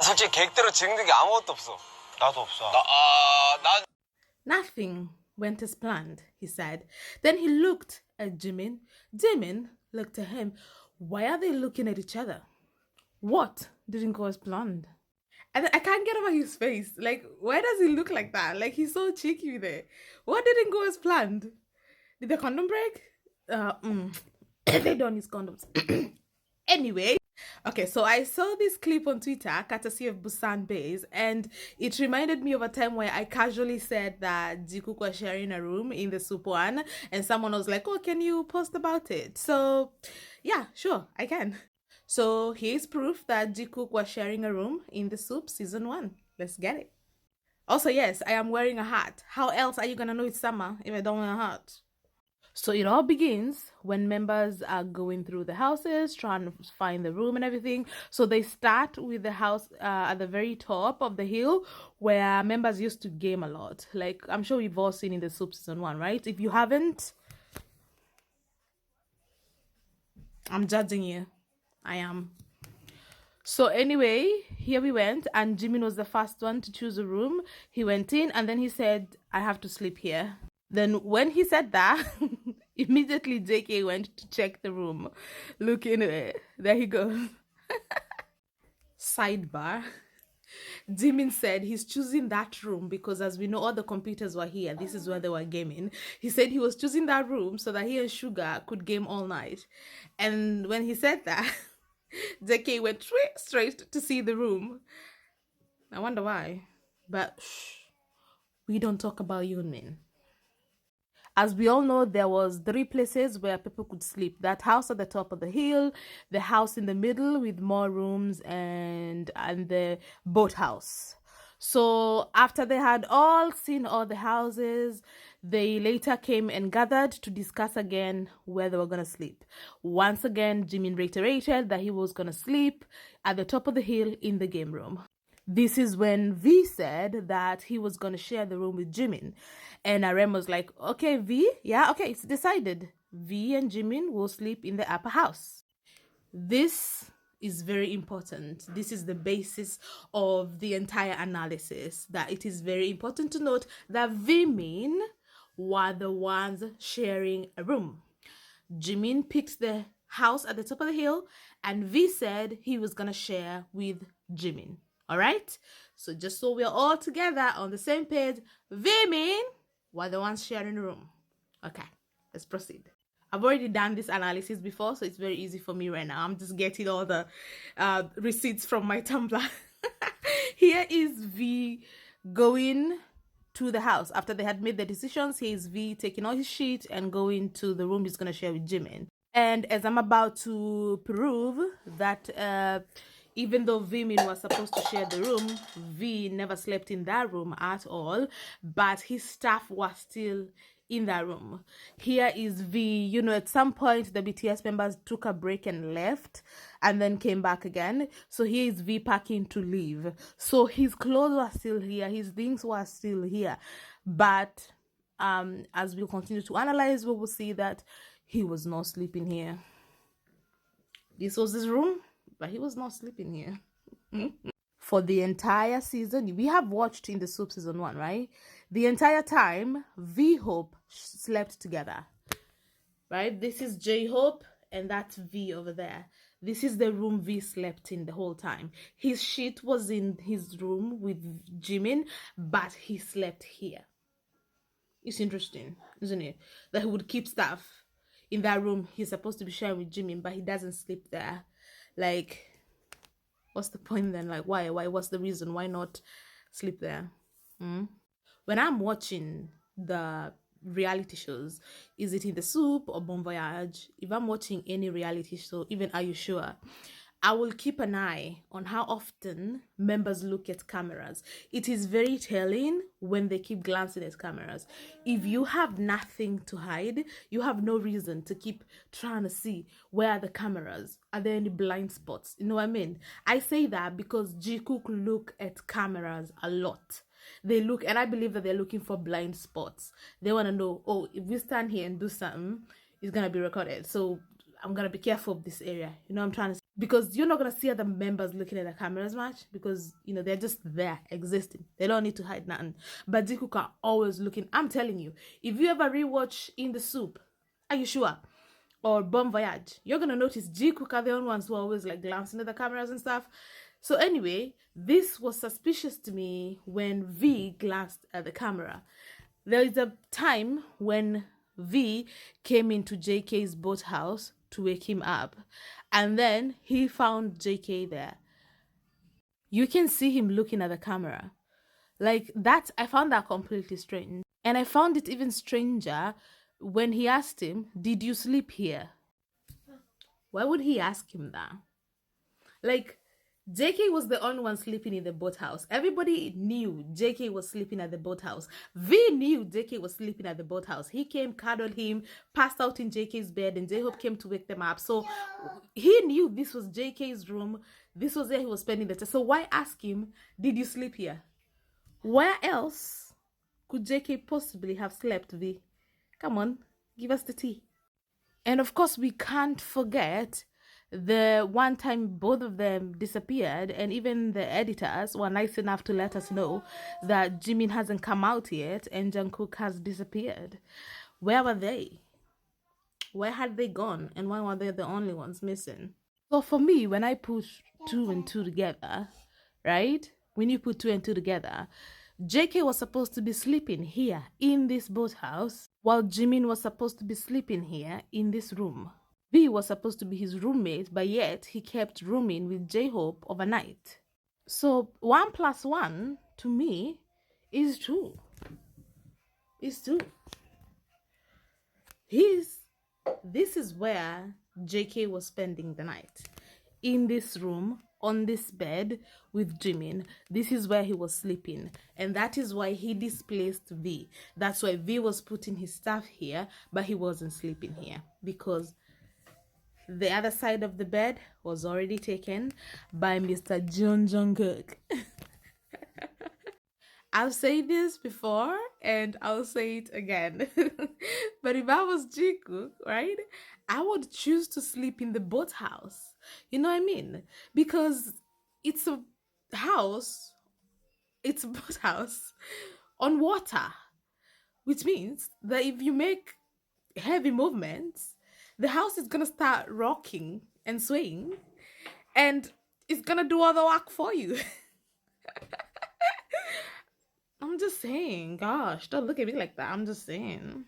솔직히 계획대로 진행된 게 아무것도 없어. 나도 없어. 난 Nothing went as planned, he said. Then he looked at Jimin. Jimin looked at him. Why are they looking at each other? What didn't go as planned? And I can't get over his face. Like, why does he look like that? Like, he's so cheeky there. What didn't go as planned? Did the condom break? They don't use condoms. Anyway, okay, so I saw this clip on Twitter, courtesy of Busan Bays, and it reminded me of a time where I casually said that Jikook was sharing a room in the Soop one, and someone was like, oh, can you post about it? So, yeah, sure, I can. So here's proof that Jikook was sharing a room in the Soop season 1. Let's get it. Also, yes, I am wearing a hat. How else are you gonna know it's summer if I don't wear a hat? So it all begins when members are going through the houses, trying to find the room and everything. So they start with the house at the very top of the hill where members used to game a lot. Like, I'm sure we've all seen in the Soop season 1, right? If you haven't, I'm judging you. I am. So anyway, here we went, and Jimin was the first one to choose a room. He went in, and then he said, I have to sleep here. Then when he said that, immediately JK went to check the room. Look in it. There he goes. Sidebar. Jimin said he's choosing that room because, as we know, all the computers were here. This is where they were gaming. He said he was choosing that room so that he and Sugar could game all night. And when he said that, JK went straight to see the room. I wonder why. But we don't talk about Yunmin. As we all know, there was 3 places where people could sleep. That house at the top of the hill, the house in the middle with more rooms, and the boathouse. So after they had all seen all the houses, they later came and gathered to discuss again where they were going to sleep. Once again, Jimin reiterated that he was going to sleep at the top of the hill in the game room. This is when V said that he was going to share the room with Jimin. And Arem was like, okay, V, yeah, okay, it's decided. V and Jimin will sleep in the upper house. This is very important. This is the basis of the entire analysis, that it is very important to note that Vimin were the ones sharing a room. Jimin picked the house at the top of the hill, and V said he was going to share with Jimin. All right, so just so we're all together on the same page, Vimin were the ones sharing a room. Okay, let's proceed. I've already done this analysis before, so it's very easy for me right now. I'm just getting all the receipts from my Tumblr. Here is V going to the house. After they had made the decisions, here's V taking all his shit and going to the room he's going to share with Jimin. And as I'm about to prove that even though Vimin was supposed to share the room, V never slept in that room at all, but his staff was still in that room. Here is V. You know, at some point the BTS members took a break and left and then came back again. So here is V packing to leave. So his clothes were still here, his things were still here, but as we'll continue to analyze, we will see that he was not sleeping here. This was his room, but he was not sleeping here. For the entire season, we have watched in the Soop season 1, right? The entire time, V-Hope slept together, right? This is J-Hope, and that's V over there. This is the room V slept in the whole time. His shit was in his room with Jimin, but he slept here. It's interesting, isn't it? That he would keep stuff in that room he's supposed to be sharing with Jimin, but he doesn't sleep there. Like, what's the point then? Like, why? What's the reason? Why not sleep there? When I'm watching the reality shows, is it in the Soop or Bon Voyage? If I'm watching any reality show, even Are You Sure, I will keep an eye on how often members look at cameras. It is very telling when they keep glancing at cameras. If you have nothing to hide, you have no reason to keep trying to see where are the cameras. Are there any blind spots? You know what I mean? I say that because Jikook look at cameras a lot. They look, and I believe that they're looking for blind spots. They want to know, oh, if we stand here and do something, it's going to be recorded. So I'm going to be careful of this area. You know what I'm trying to say? because you're not gonna see other members looking at the cameras much because they're just there existing. They don't need to hide nothing. But Jikook are always looking. I'm telling you, if you ever rewatch In the Soup, are you sure? Or Bon Voyage, you're gonna notice Jikook are the only ones who are always like glancing at the cameras and stuff. So anyway, this was suspicious to me when V glanced at the camera. There is a time when V came into JK's boathouse to wake him up, and then he found JK there. You can see him looking at the camera. Like that, I found that completely strange. And I found it even stranger when he asked him, "Did you sleep here?" Why would he ask him that? Like, JK was the only one sleeping in the boathouse. Everybody knew JK was sleeping at the boathouse. V knew JK was sleeping at the boathouse. He came, cuddled him, passed out in JK's bed, and J-Hope came to wake them up. So he knew this was JK's room. This was where he was spending the time. So why ask him, "Did you sleep here?" Where else could JK possibly have slept, V? Come on, give us the tea. And of course, we can't forget the one time both of them disappeared, and even the editors were nice enough to let us know that Jimin hasn't come out yet and Jungkook has disappeared. Where were they? Where had they gone? And why were they the only ones missing? So for me, when I put two and two together, right? When you put two and two together, JK was supposed to be sleeping here in this boathouse, while Jimin was supposed to be sleeping here in this room. V was supposed to be his roommate, but yet he kept rooming with J-Hope overnight. So 1 plus 1 to me is 2. Is 2. This is where JK was spending the night. In this room, on this bed with Jimin. This is where he was sleeping. And that is why he displaced V. That's why V was putting his stuff here, but he wasn't sleeping here. Because the other side of the bed was already taken by Mr. Jungkook. I've said this before and I'll say it again. But if I was Jikook, right, I would choose to sleep in the boathouse. You know what I mean? Because it's a house, it's a boathouse on water, which means that if you make heavy movements, the house is gonna start rocking and swaying, and it's gonna do all the work for you. I'm just saying, gosh, don't look at me like that. I'm just saying.